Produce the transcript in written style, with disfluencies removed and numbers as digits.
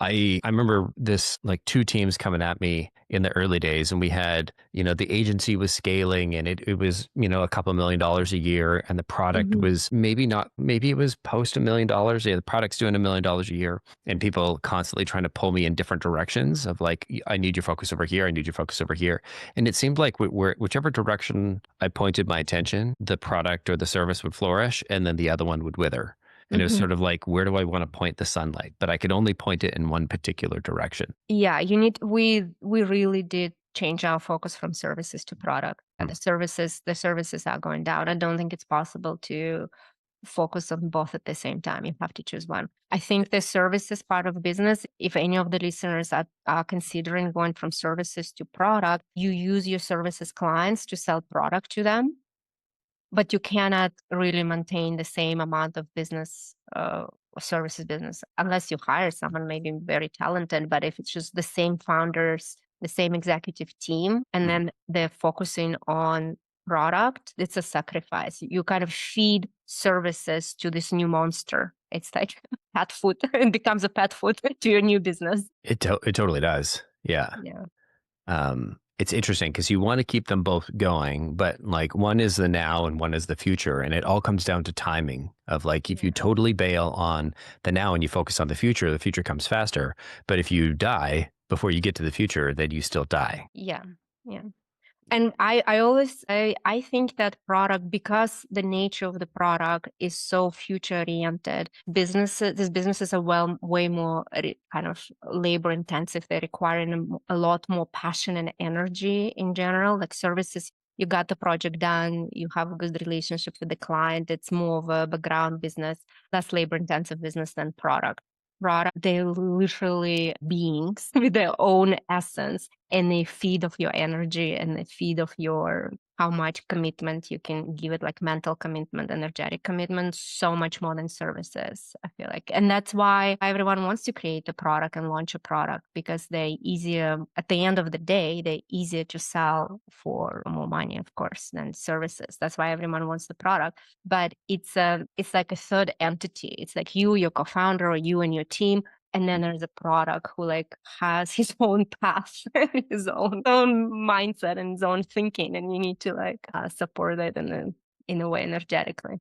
I remember this like two teams coming at me in the early days, and we had, the agency was scaling and it was, a couple $1 million a year, and the product Hmm. was maybe it was post $1 million. Yeah, the product's doing $1 million a year, and people constantly trying to pull me in different directions of like, I need your focus over here. I need your focus over here. And it seemed like whichever direction I pointed my attention, the product or the service would flourish and then the other one would wither. And it was Hmm. sort of like, where do I want to point the sunlight? But I could only point it in one particular direction. Yeah, we really did change our focus from services to product. And the services are going down. I don't think it's possible to focus on both at the same time. You have to choose one. I think the services part of business, if any of the listeners are considering going from services to product, you use your services clients to sell product to them, but you cannot really maintain the same amount of business, services business, unless you hire someone maybe very talented. But if it's just the same founders, the same executive team, and Mhm. then they're focusing on product, it's a sacrifice. You kind of feed services to this new monster. It's like pet food. It becomes a pet food to your new business. It totally does. Yeah. Yeah. It's interesting because you want to keep them both going, but like one is the now and one is the future. And it all comes down to timing of like, if you Yeah. totally bail on the now and you focus on the future comes faster. But if you die before you get to the future, then you still die. Yeah. Yeah. And I always say, I think that product, because the nature of the product is so future oriented, these businesses are way more kind of labor intensive. They require a lot more passion and energy in general. Like services, you got the project done, you have a good relationship with the client. It's more of a background business, less labor intensive business than product. They're literally beings with their own essence, and they feed off your energy and they feed off your how much commitment you can give it, like mental commitment, energetic commitment, so much more than services, I feel like. And that's why everyone wants to create a product and launch a product, because they're easier at the end of the day, they're easier to sell for more money, of course, than services. That's why everyone wants the product. But it's like a third entity. It's like you, your co-founder, or you and your team, and then there's a product who like has his own path, his own mindset and his own thinking, and you need to like support it in a way energetically.